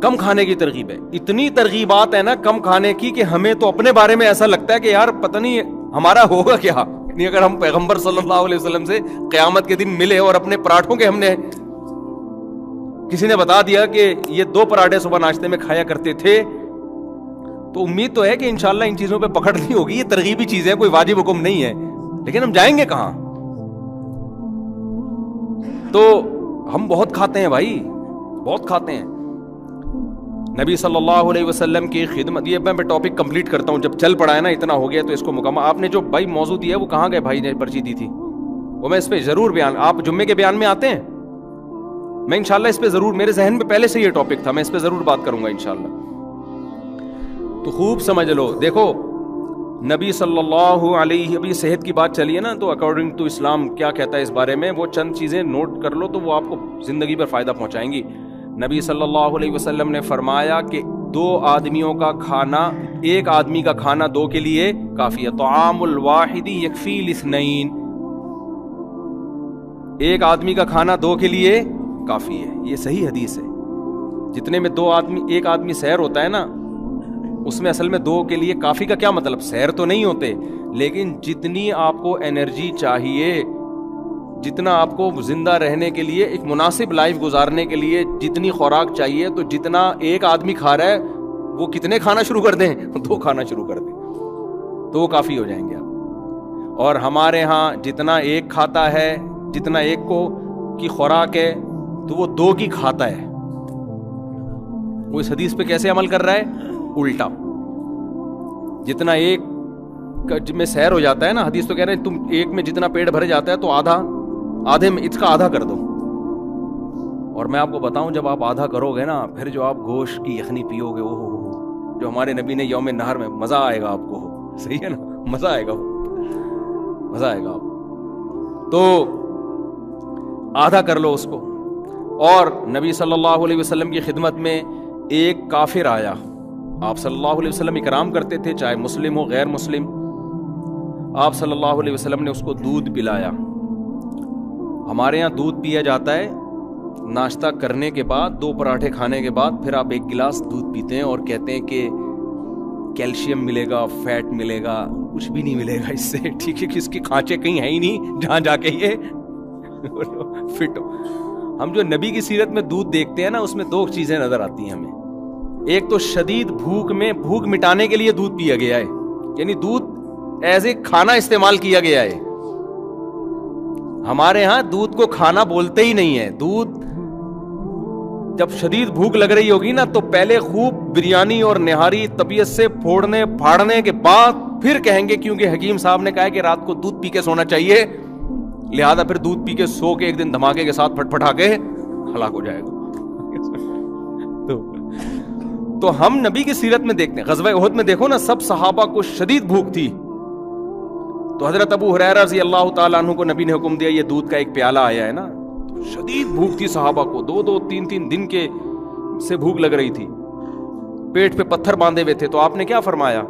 کم کھانے کی ترغیب ہے. اتنی ترغیبات ہے نا کم کھانے کی کہ ہمیں تو اپنے بارے میں ایسا لگتا ہے کہ یار پتہ نہیں ہمارا ہوگا کیا. نہیں اگر ہم پیغمبر صلی اللہ علیہ وسلم سے قیامت کے دن ملے اور اپنے پراٹھوں کے, ہم نے کسی نے بتا دیا کہ یہ 2 پراٹھے صبح ناشتے میں کھایا کرتے تھے, تو امید تو ہے کہ انشاءاللہ ان چیزوں پہ پکڑ نہیں ہوگی. یہ ترغیبی چیزیں, کوئی واجب حکم نہیں ہے. لیکن ہم جائیں گے کہاں؟ تو ہم بہت کھاتے ہیں بھائی, بہت کھاتے ہیں. نبی صلی اللہ علیہ وسلم کی خدمت, یہ میں ٹاپک کمپلیٹ کرتا ہوں, جب چل پڑا ہے نا اتنا ہو گیا تو اس کو مکمل. آپ نے جو بھائی موضوع دیا ہے وہ کہاں گئے بھائی نے پرچی دی تھی, وہ میں اس پہ ضرور بیان, آپ جمعے کے بیان میں آتے ہیں, میں انشاءاللہ اس پہ ضرور, میرے ذہن میں پہلے سے یہ ٹاپک تھا, میں اس پہ ضرور بات کروں گا انشاءاللہ. تو خوب سمجھ لو. دیکھو نبی صلی اللہ علیہ, ابھی صحت کی بات چلی ہے نا, تو اکارڈنگ ٹو اسلام کیا کہتا ہے اس بارے میں, وہ چند چیزیں نوٹ کر لو تو وہ آپ کو زندگی پر فائدہ پہنچائیں گی. نبی صلی اللہ علیہ وسلم نے فرمایا کہ 2 آدمیوں کا کھانا, ایک آدمی کا کھانا 2 کے لیے کافی ہے. طعام الواحد یکفی الاثنین, ایک آدمی کا کھانا 2 کے لیے کافی ہے. یہ صحیح حدیث ہے. جتنے میں 2 آدمی, ایک آدمی سیر ہوتا ہے نا, اس میں اصل میں 2 کے لیے کافی کا کیا مطلب, سیر تو نہیں ہوتے, لیکن جتنی آپ کو انرجی چاہیے, جتنا آپ کو زندہ رہنے کے لیے, ایک مناسب لائف گزارنے کے لیے جتنی خوراک چاہیے, تو جتنا ایک آدمی کھا رہا ہے وہ کتنے کھانا شروع کر دیں, 2 کھانا شروع کر دیں تو وہ کافی ہو جائیں گے آپ. اور ہمارے ہاں جتنا ایک کھاتا ہے, جتنا ایک کو کی خوراک ہے تو وہ 2 کی کھاتا ہے. وہ اس حدیث پہ کیسے عمل کر رہا ہے, الٹا. جتنا ایک میں سیر ہو جاتا ہے نا, حدیث تو کہہ رہے ہیں تم ایک میں جتنا پیٹ بھر جاتا ہے تو آدھے میں اس کا آدھا کر دو. اور میں آپ کو بتاؤں جب آپ آدھا کرو گے نا, پھر جو آپ گوشت کی یخنی پیو گے, جو ہمارے نبی نے یوم نہر میں, مزہ آئے گا آپ کو. صحیح ہے نا, مزہ آئے گا, مزہ آئے گا آپ. تو آدھا کر لو اس کو. اور نبی صلی اللہ علیہ وسلم کی خدمت میں ایک کافر آیا, آپ صلی اللہ علیہ وسلم اکرام کرتے تھے, چاہے مسلم ہو غیر مسلم. آپ صلی اللہ علیہ وسلم نے اس کو دودھ پلایا. ہمارے یہاں دودھ پیا جاتا ہے ناشتہ کرنے کے بعد, 2 پراٹھے کھانے کے بعد, پھر آپ 1 گلاس دودھ پیتے ہیں اور کہتے ہیں کہ کیلشیم ملے گا, فیٹ ملے گا. کچھ بھی نہیں ملے گا اس سے, ٹھیک ہے, کہ اس کی کھانچے کہیں ہے ہی نہیں جہاں جا کے یہ فٹ ہو. ہم جو نبی کی سیرت میں دودھ دیکھتے ہیں نا, اس میں 2 چیزیں نظر آتی ہیں ہمیں. ایک تو شدید بھوک میں بھوک مٹانے کے لیے دودھ پیا گیا ہے, یعنی دودھ ایز اے کھانا استعمال کیا گیا ہے. ہمارے ہاں دودھ کو کھانا بولتے ہی نہیں ہے. دودھ جب شدید بھوک لگ رہی ہوگی نا تو پہلے خوب بریانی اور نہاری طبیعت سے پھوڑنے پھاڑنے کے بعد پھر کہیں گے, کیونکہ حکیم صاحب نے کہا ہے کہ رات کو دودھ پی کے سونا چاہیے, لہذا پھر دودھ پی کے سو کے ایک دن دھماکے کے ساتھ پھٹ پھٹا کے ہلاک ہو جائے گا. تو ہم نبی کی سیرت میں دیکھتے ہیں, غزوہ احد میں دیکھو نا, سب صحابہ کو شدید بھوک تھی, تو حضرت ابو ہریرہ رضی اللہ تعالیٰ عنہ کو نبی نے حکم دیا یہ دودھ کا ایک پیالہ آیا ہے نا, تو شدید بھوک تھی صحابہ کو, 2-3 دن کے سے بھوک لگ رہی تھی, پیٹ پہ پتھر باندھے ہوئے تھے. تو آپ نے کیا فرمایا؟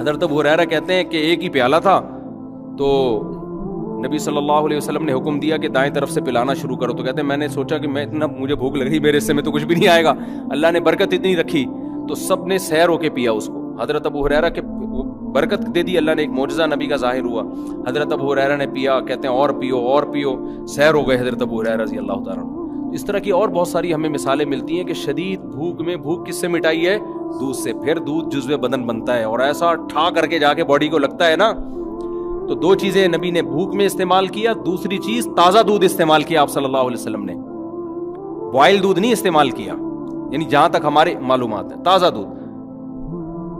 حضرت ابو ہریرہ کہتے ہیں کہ ایک ہی پیالہ تھا, تو نبی صلی اللہ علیہ وسلم نے حکم دیا کہ دائیں طرف سے پلانا شروع کرو. تو کہتے ہیں میں نے سوچا کہ میں اتنا مجھے بھوک لگ رہی, میرے حصے میں تو کچھ بھی نہیں آئے گا, اللہ نے برکت اتنی رکھی تو سب نے سیر ہو کے پیا اس کو. حضرت ابو ہریرہ کے برکت دے دی اللہ نے, ایک معجزہ نبی کا ظاہر ہوا. حضرت ابو ہریرہ نے پیا, کہتے ہیں اور پیو, سیر ہو گئے حضرت ابو ہریرہ رضی اللہ تعالیٰ. اس طرح کی اور بہت ساری ہمیں مثالیں ملتی ہیں کہ شدید بھوک میں بھوک کس سے مٹائی ہے؟ دودھ سے. پھر دودھ جزو بدن بنتا ہے اور ایسا ٹھا کر کے جا کے باڈی کو لگتا ہے نا. تو 2 چیزیں نبی نے بھوک میں استعمال کیا, دوسری چیز تازہ دودھ استعمال کیا آپ صلی اللہ علیہ وسلم نے, بوائل دودھ نہیں استعمال کیا, یعنی جہاں تک ہمارے معلومات ہیں تازہ دودھ.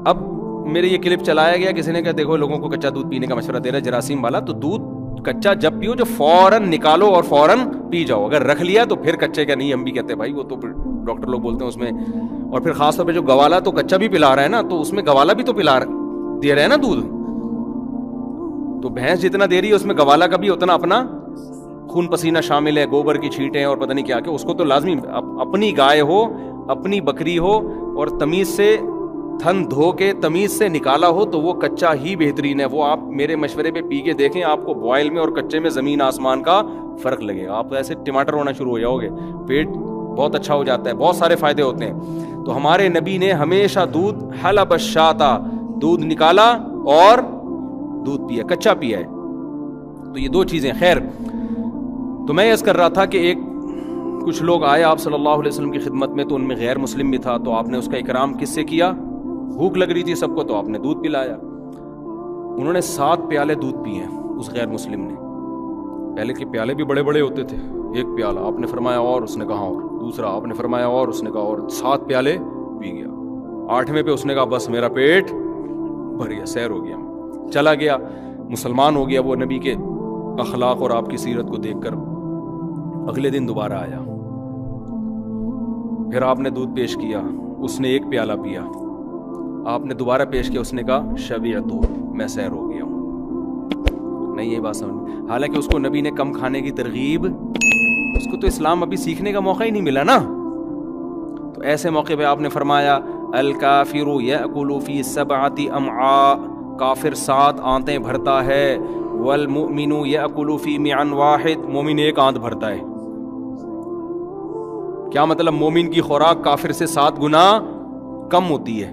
اب میرے یہ کلپ چلایا گیا, کسی نے کہا دیکھو لوگوں کو کچا دودھ پینے کا مشورہ دے رہا ہے جراثیم والا, تو دودھ کچا جب پیو جو فوراً نکالو اور فوراً پی جاؤ, اگر رکھ لیا تو پھر کچے کا نہیں. ہم بھی کہتے ہیں بھائی وہ تو ڈاکٹر لوگ بولتے ہیں اس میں, اور پھر خاص طور پہ جو گوالا تو کچا بھی پلا رہا ہے نا, تو اس میں گوالا بھی تو دے رہے ہیں نا دودھ, تو بھینس جتنا دے رہی ہے اس میں گوالا کا بھی اتنا اپنا خون پسینہ شامل ہے, گوبر کی چھینٹیں اور پتہ نہیں کیا کہ اس کو تو لازمی اپنی گائے ہو, اپنی بکری ہو اور تمیز سے تھن دھو کے تمیز سے نکالا ہو تو وہ کچا ہی بہترین ہے. وہ آپ میرے مشورے پہ پی کے دیکھیں, آپ کو بوائل میں اور کچے میں زمین آسمان کا فرق لگے گا. آپ ایسے ٹماٹر ہونا شروع ہو جاؤ گے, پیٹ بہت اچھا ہو جاتا ہے, بہت سارے فائدے ہوتے ہیں. تو ہمارے نبی نے ہمیشہ دودھ حلب الشاتا, دودھ نکالا اور دودھ پیا, کچا پیا ہے. تو یہ 2 چیزیں. خیر, تو میں عرض کر رہا تھا کہ کچھ لوگ آئے آپ صلی اللہ علیہ وسلم کی خدمت میں, تو ان میں غیر مسلم بھی تھا, تو آپ نے اس کا اکرام کس سے کیا؟ بھوک لگ رہی تھی سب کو تو آپ نے دودھ پلایا. انہوں نے 7 پیالے دودھ پیے اس غیر مسلم نے. پہلے کے پیالے بھی بڑے بڑے ہوتے تھے, ایک پیالہ آپ نے فرمایا اور اس نے کہا اور, دوسرا آپ نے فرمایا اور اس نے کہا اور, 7 پیالے پی گیا. 8ویں پہ اس نے کہا بس میرا پیٹ بھر گیا, سیر ہو گیا, چلا گیا, مسلمان ہو گیا. وہ نبی کے اخلاق اور آپ کی سیرت کو دیکھ کر اگلے دن دوبارہ آیا, پھر آپ نے دودھ پیش کیا, اس نے 1 پیالہ پیا, آپ نے دوبارہ پیش کیا, اس نے کہا شبعتو, میں سیر ہو گیا ہوں. نہیں یہ بات سمجھ, حالانکہ اس کو نبی نے کم کھانے کی ترغیب, اس کو تو اسلام ابھی سیکھنے کا موقع ہی نہیں ملا نا. تو ایسے موقع پہ آپ نے فرمایا الکافر یأکل فی 7 امعاء, کافر 7 آنتیں بھرتا ہے, والمؤمن یأکل فی معا واحد, مومن 1 آنت بھرتا ہے. کیا مطلب؟ مومن کی خوراک کافر سے 7 گنا کم ہوتی ہے.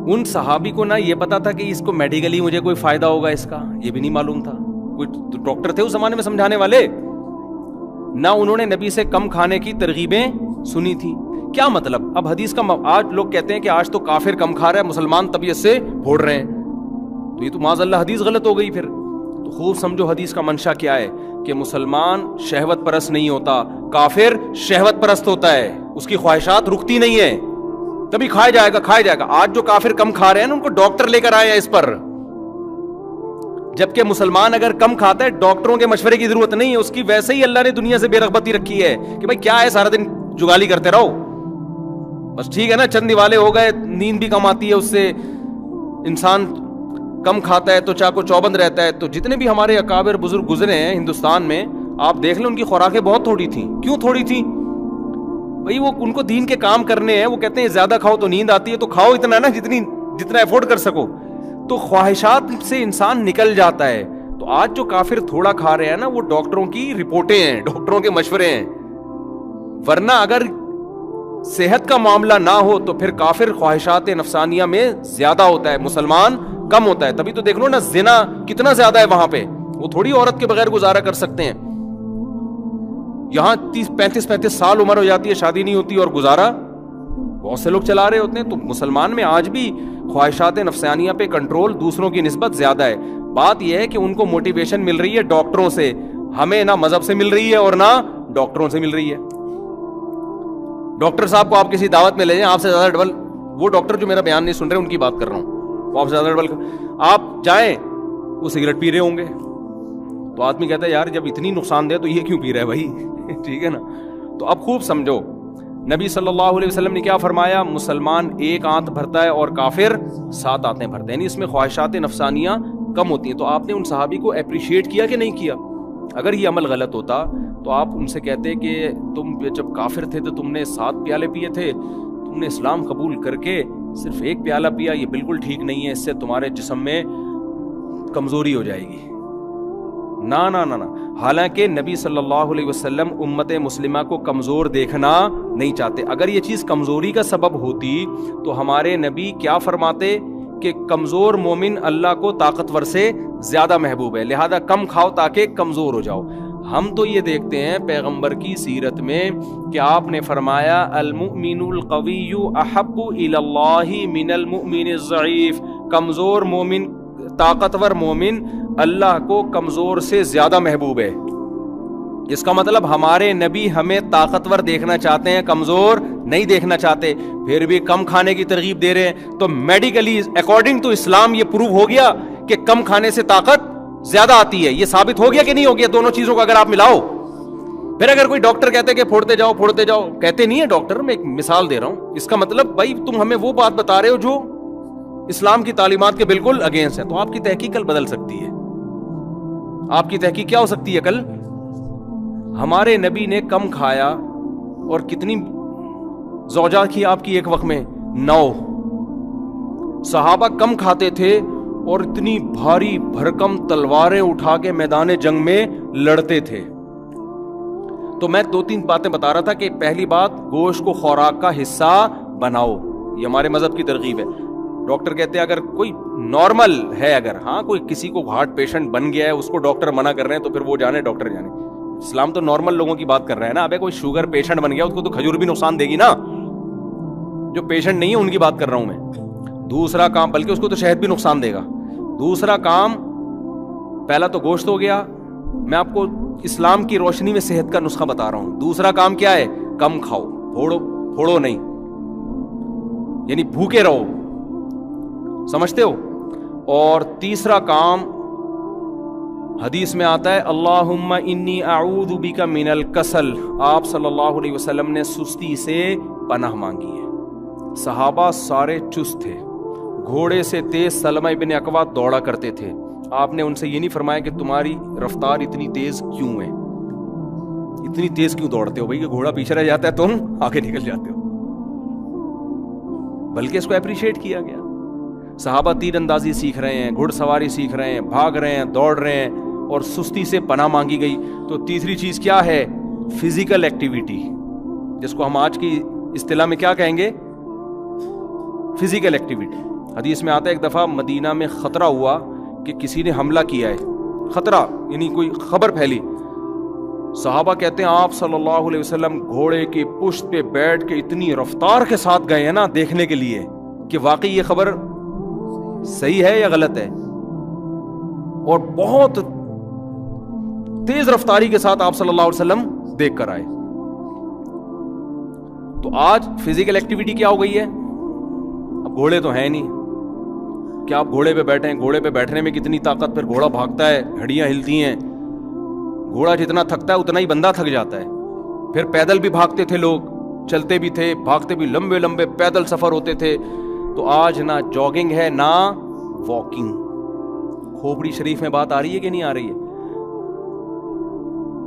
ان صحابی کو نہ یہ پتا تھا کہ اس کو میڈیکلی مجھے کوئی فائدہ ہوگا اس کا, یہ بھی نہیں معلوم تھا. کوئی ڈاکٹر تھے اس زمانے میں سمجھانے والے؟ نہ انہوں نے نبی سے کم کھانے کی ترغیبیں سنی تھی. کیا مطلب؟ اب حدیث کا آج لوگ کہتے ہیں کہ آج تو کافر کم کھا رہا ہے, مسلمان طبیعت سے پھوڑ رہے ہیں, تو یہ تو معاذ اللہ حدیث غلط ہو گئی. پھر تو خوب سمجھو حدیث کا منشا کیا ہے, کہ مسلمان شہوت پرست نہیں ہوتا, کافر شہوت پرست ہوتا ہے, اس کی خواہشات رکتی نہیں ہے, تبھی کھایا جائے گا. آج جو کافر کم کھا رہے ہیں ان کو ڈاکٹر لے کر آئے ہیں اس پر, جبکہ مسلمان اگر کم کھاتا ہے ڈاکٹروں کے مشورے کی ضرورت نہیں ہے, اس کی ویسے ہی اللہ نے دنیا سے بے رغبتی رکھی ہے کہ بھائی کیا ہے سارا دن جگالی کرتے رہو, بس ٹھیک ہے نا, چند دیوالے ہو گئے, نیند بھی کم آتی ہے اس سے, انسان کم کھاتا ہے تو چاقو چوبند رہتا ہے. تو جتنے بھی ہمارے اکابر بزرگ گزرے ہیں ہندوستان میں, آپ دیکھ لیں ان کی خوراکیں بہت تھوڑی تھیں. کیوں تھوڑی تھیں بھائی؟ وہ ان کو دین کے کام کرنے ہیں, وہ کہتے ہیں زیادہ کھاؤ تو نیند آتی ہے, تو کھاؤ اتنا نا جتنا افورڈ کر سکو. تو خواہشات سے انسان نکل جاتا ہے. تو آج جو کافر تھوڑا کھا رہے ہیں نا, وہ ڈاکٹروں کی رپورٹیں ہیں, ڈاکٹروں کے مشورے ہیں, ورنہ اگر صحت کا معاملہ نہ ہو تو پھر کافر خواہشات نفسانیہ میں زیادہ ہوتا ہے, مسلمان کم ہوتا ہے. تبھی تو دیکھ لو نا زنا کتنا زیادہ ہے وہاں پہ, وہ تھوڑی عورت کے بغیر گزارا کر سکتے ہیں. یہاں 30-35 سال عمر ہو جاتی ہے, شادی نہیں ہوتی اور گزارا بہت سے لوگ چلا رہے ہوتے ہیں. تو مسلمان میں آج بھی خواہشات نفسانیہ پہ کنٹرول دوسروں کی نسبت زیادہ ہے. بات یہ ہے کہ ان کو موٹیویشن مل رہی ہے ڈاکٹروں سے, ہمیں نہ مذہب سے مل رہی ہے اور نہ ڈاکٹروں سے مل رہی ہے. ڈاکٹر صاحب کو آپ کسی دعوت میں لے جائیں, آپ سے زیادہ ڈبل, وہ ڈاکٹر جو میرا بیان نہیں سن رہے ان کی بات کر رہا ہوں, وہ آپ سے زیادہ ڈبل, آپ جائیں وہ سگریٹ پی رہے ہوں گے تو آدمی کہتا ہے یار جب اتنی نقصان دہ تو یہ کیوں پی رہا ہے بھائی. ٹھیک ہے نا. تو اب خوب سمجھو, نبی صلی اللہ علیہ وسلم نے کیا فرمایا, مسلمان ایک آنت بھرتا ہے اور کافر 7 آنتیں بھرتے ہیں, یعنی اس میں خواہشات نفسانیہ کم ہوتی ہیں. تو آپ نے ان صحابی کو اپریشیٹ کیا کہ نہیں کیا؟ اگر یہ عمل غلط ہوتا تو آپ ان سے کہتے کہ تم جب کافر تھے تو تم نے 7 پیالے پیے تھے, تم نے اسلام قبول کر کے صرف 1 پیالہ پیا, یہ بالکل ٹھیک نہیں ہے, اس سے تمہارے جسم میں کمزوری ہو جائے گی. نا نا نا نا. حالانکہ نبی صلی اللہ علیہ وسلم امت مسلمہ کو کمزور دیکھنا نہیں چاہتے. اگر یہ چیز کمزوری کا سبب ہوتی تو ہمارے نبی کیا فرماتے کہ کمزور مومن اللہ کو طاقتور سے زیادہ محبوب ہے, لہذا کم کھاؤ تاکہ کمزور ہو جاؤ. ہم تو یہ دیکھتے ہیں پیغمبر کی سیرت میں کہ آپ نے فرمایا المؤمن القوی احب الی اللہ من المؤمن الضعیف, کمزور مومن, طاقتور مومن اللہ کو کمزور سے زیادہ محبوب ہے. اس کا مطلب ہمارے نبی ہمیں طاقتور دیکھنا چاہتے ہیں, کمزور نہیں دیکھنا چاہتے, پھر بھی کم کھانے کی ترغیب دے رہے ہیں. تو میڈیکلی اکارڈنگ ٹو اسلام یہ پروو ہو گیا کہ کم کھانے سے طاقت زیادہ آتی ہے. یہ ثابت ہو گیا کہ نہیں ہو گیا؟ دونوں چیزوں کو اگر آپ ملاؤ. پھر اگر کوئی ڈاکٹر کہتے کہ پھوڑتے جاؤ, کہتے نہیں ہے ڈاکٹر, میں ایک مثال دے رہا ہوں. اس کا مطلب بھائی تم ہمیں وہ بات بتا رہے ہو جو اسلام کی تعلیمات کے بالکل اگینسٹ ہے. تو آپ کی تحقیق کل بدل سکتی ہے. آپ کی تحقیق کیا ہو سکتی ہے کل؟ ہمارے نبی نے کم کھایا, اور کتنی زوجہ کی آپ کی ایک وقت میں 9. صحابہ کم کھاتے تھے اور اتنی بھاری بھرکم تلواریں اٹھا کے میدان جنگ میں لڑتے تھے. تو میں 2-3 باتیں بتا رہا تھا کہ پہلی بات, گوشت کو خوراک کا حصہ بناؤ, یہ ہمارے مذہب کی ترغیب ہے. ڈاکٹر کہتے ہیں اگر کوئی نارمل ہے, اگر ہاں کوئی کسی کو ہارٹ پیشنٹ بن گیا ہے, اس کو ڈاکٹر منع کر رہے ہیں, تو پھر وہ جانے ڈاکٹر جانے. اسلام تو نارمل لوگوں کی بات کر رہے ہیں نا. ابے کوئی شوگر پیشنٹ بن گیا, اس کو تو کھجور بھی نقصان دے گی نا. جو پیشنٹ نہیں ہے ان کی بات کر رہا ہوں میں. دوسرا کام, بلکہ اس کو تو شہد بھی نقصان دے گا. دوسرا کام, پہلا تو گوشت ہو گیا, میں آپ کو اسلام کی روشنی میں صحت کا نسخہ بتا رہا ہوں. دوسرا کام کیا ہے؟ کم کھاؤ, پھوڑو نہیں, یعنی بھوکے رہو, سمجھتے ہو. اور تیسرا کام حدیث میں آتا ہے اللہم انی اعوذ بک من الکسل. آپ صلی اللہ علیہ وسلم نے سستی سے پناہ مانگی ہے. صحابہ سارے چست تھے, گھوڑے سے تیز سلمہ ابن اکوع دوڑا کرتے تھے. آپ نے ان سے یہ نہیں فرمایا کہ تمہاری رفتار اتنی تیز کیوں ہے, اتنی تیز کیوں دوڑتے ہو بھائی, کہ گھوڑا پیچھے رہ جاتا ہے تم آگے نکل جاتے ہو, بلکہ اس کو اپریشیٹ کیا گیا. صحابہ تیر اندازی سیکھ رہے ہیں, گھڑ سواری سیکھ رہے ہیں, بھاگ رہے ہیں, دوڑ رہے ہیں, اور سستی سے پناہ مانگی گئی. تو تیسری چیز کیا ہے؟ فزیکل ایکٹیویٹی, جس کو ہم آج کی اصطلاح میں کیا کہیں گے؟ Physical activity. حدیث میں آتا ہے ایک دفعہ مدینہ میں خطرہ ہوا کہ کسی نے حملہ کیا ہے. خطرہ یعنی کوئی خبر پھیلی. صحابہ کہتے ہیں آپ صلی اللہ علیہ وسلم گھوڑے کی پشت پہ بیٹھ کے اتنی رفتار کے ساتھ گئے ہیں نا دیکھنے کے لیے کہ واقعی یہ خبر صحیح ہے یا غلط ہے, اور بہت تیز رفتاری کے ساتھ آپ صلی اللہ علیہ وسلم دیکھ کر آئے. تو آج فزیکل ایکٹیویٹی کیا ہو گئی ہے؟ اب گھوڑے تو ہیں نہیں, کیا آپ گھوڑے پہ بیٹھے ہیں؟ گھوڑے پہ بیٹھنے میں کتنی طاقت, پھر گھوڑا بھاگتا ہے, ہڈیاں ہلتی ہیں, گھوڑا جتنا تھکتا ہے اتنا ہی بندہ تھک جاتا ہے. پھر پیدل بھی بھاگتے تھے لوگ, چلتے بھی تھے, بھاگتے بھی, لمبے لمبے پیدل سفر ہوتے تھے. تو آج نہ جاگنگ ہے نہ واکنگ. کھوپڑی شریف میں بات آ رہی ہے کہ نہیں آ رہی ہے؟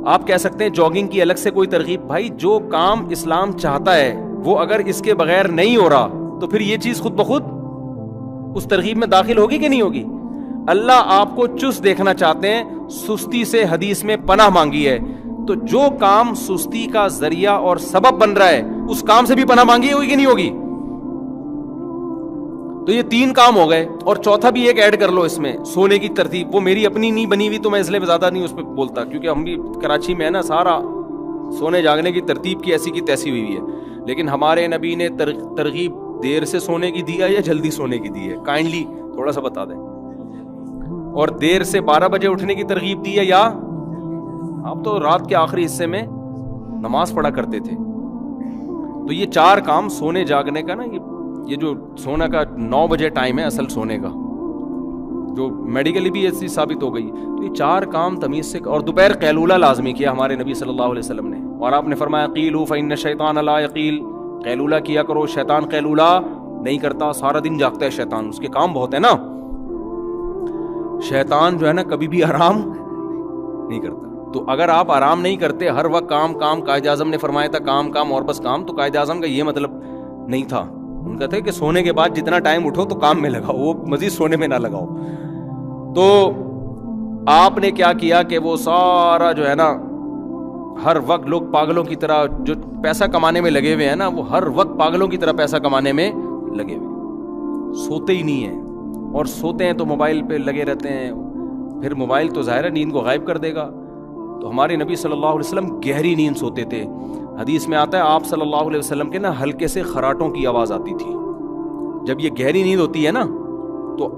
آپ کہہ سکتے ہیں جاگنگ کی الگ سے کوئی ترغیب. بھائی جو کام اسلام چاہتا ہے وہ اگر اس کے بغیر نہیں ہو رہا تو پھر یہ چیز خود بخود اس ترغیب میں داخل ہوگی کہ نہیں ہوگی؟ اللہ آپ کو چست دیکھنا چاہتے ہیں, سستی سے حدیث میں پناہ مانگی ہے. تو جو کام سستی کا ذریعہ اور سبب بن رہا ہے اس کام سے بھی پناہ مانگی ہوگی کہ نہیں ہوگی؟ تو یہ 3 کام ہو گئے, اور چوتھا بھی ایک ایڈ کر لو اس میں, سونے کی ترتیب. وہ میری اپنی نہیں بنی ہوئی تو میں اس لیے زیادہ نہیں اس پہ بولتا, کیونکہ ہم بھی کراچی میں ہے نا, سارا سونے جاگنے کی ترتیب کی ایسی کی تیسی ہوئی ہے. لیکن ہمارے نبی نے ترغیب دیر سے سونے کی دی ہے یا جلدی سونے کی دی ہے؟ کائنڈلی تھوڑا سا بتا دیں. اور دیر سے 12 بجے اٹھنے کی ترغیب دی ہے یا آپ تو رات کے آخری حصے میں نماز پڑھا کرتے تھے. تو یہ 4 کام سونے جاگنے کا نا، یہ جو سونے کا 9 بجے ٹائم ہے اصل سونے کا، جو میڈیکلی بھی ایسی ثابت ہو گئی. تو یہ 4 کام تمیز سے. اور دوپہر قیلولہ لازمی کیا ہمارے نبی صلی اللہ علیہ وسلم نے. اور آپ نے فرمایا قیلوا فإن الشیطان لا یقیل، قیلولہ کیا کرو، شیطان قیلولہ نہیں کرتا، سارا دن جاگتا ہے شیطان، اس کے کام بہت ہے نا. شیطان جو ہے نا کبھی بھی آرام نہیں کرتا. تو اگر آپ آرام نہیں کرتے، ہر وقت کام کام، قائد اعظم نے فرمایا تھا کام کام اور بس کام، تو قائد اعظم کا یہ مطلب نہیں تھا. ان کا تھا کہ سونے کے بعد جتنا ٹائم اٹھو تو کام میں لگاؤ، وہ مزید سونے میں نہ لگاؤ. تو آپ نے کیا کیا کہ وہ سارا جو ہے نا، ہر وقت لوگ پاگلوں کی طرح جو پیسہ کمانے میں لگے ہوئے ہیں نا، وہ ہر وقت پاگلوں کی طرح پیسہ کمانے میں لگے ہوئے، سوتے ہی نہیں ہیں. اور سوتے ہیں تو موبائل پہ لگے رہتے ہیں، پھر موبائل تو ظاہر ہے نیند کو غائب کر دے گا. تو ہمارے نبی صلی اللہ علیہ وسلم گہری نیند سوتے تھے. حدیث میں آتا ہے آپ صلی اللہ علیہ وسلم کے نا ہلکے سے خراٹوں کی آواز آتی تھی. جب یہ گہری نیند ہوتی ہے نا تو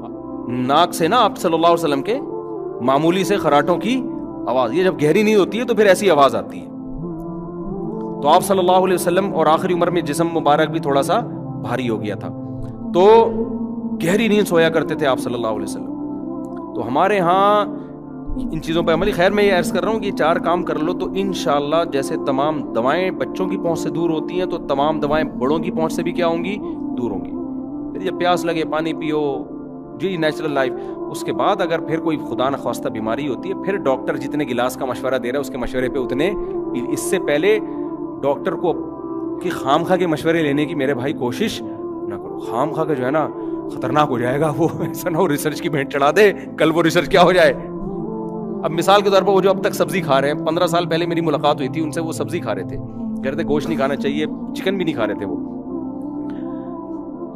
ناک سے نا آپ صلی اللہ علیہ وسلم کے معمولی سے خراٹوں کی آواز، یہ جب گہری نیند ہوتی ہے تو پھر ایسی آواز آتی ہے. تو آپ صلی اللہ علیہ وسلم اور آخری عمر میں جسم مبارک بھی تھوڑا سا بھاری ہو گیا تھا، تو گہری نیند سویا کرتے تھے آپ صلی اللہ علیہ وسلم. تو ہمارے ہاں ان چیزوں پہ عملی. خیر میں یہ عرض کر رہا ہوں کہ 4 کام کر لو تو انشاءاللہ جیسے تمام دوائیں بچوں کی پہنچ سے دور ہوتی ہیں تو تمام دوائیں بڑوں کی پہنچ سے بھی کیا ہوں گی؟ دور ہوں گی. پھر جب پیاس لگے پانی پیو، جی نیچرل لائف. اس کے بعد اگر پھر کوئی خدا نخواستہ بیماری ہوتی ہے، پھر ڈاکٹر جتنے گلاس کا مشورہ دے رہا ہے اس کے مشورے پہ اتنے. اس سے پہلے ڈاکٹر کو کہ خام خواہ کے مشورے لینے کی میرے بھائی کوشش نہ کرو. خام خواہ کا جو ہے نا خطرناک ہو جائے گا، وہ ایسا نہ ہو ریسرچ کی بھینٹ چڑھا دے، کل وہ ریسرچ کیا ہو جائے. اب مثال کے طور پر وہ جو اب تک سبزی کھا رہے ہیں، 15 سال پہلے میری ملاقات ہوئی تھی ان سے، وہ سبزی کھا رہے تھے، کہہ رہے تھے گوشت نہیں کھانا چاہیے، چکن بھی نہیں کھا رہے تھے وہ.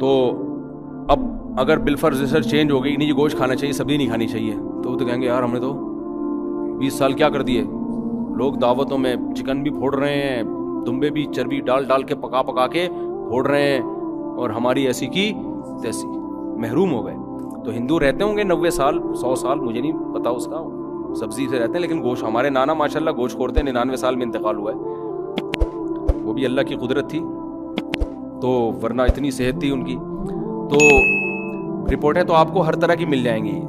تو اب اگر بالفرض ریسرچ چینج ہو گئی، نہیں یہ گوشت کھانا چاہیے، سبزی نہیں کھانی چاہیے، تو وہ تو کہیں گے یار ہم نے تو 20 سال کیا کر دیے. لوگ دعوتوں میں چکن بھی پھوڑ رہے ہیں، دمبے بھی چربی ڈال کے پکا کے پھوڑ رہے ہیں، اور ہماری ایسی کی تیسی، محروم ہو گئے. تو ہندو رہتے ہوں گے 90 سال 100 سال، مجھے نہیں پتا اس کا، سبزی سے رہتے ہیں، لیکن گوشت، ہمارے نانا ماشاءاللہ گوشت کھورتے ہیں، 99 سال میں انتقال ہوا ہے، وہ بھی اللہ کی قدرت تھی، تو ورنہ اتنی صحت تھی ان کی. تو رپورٹیں تو آپ کو ہر طرح کی مل جائیں گی.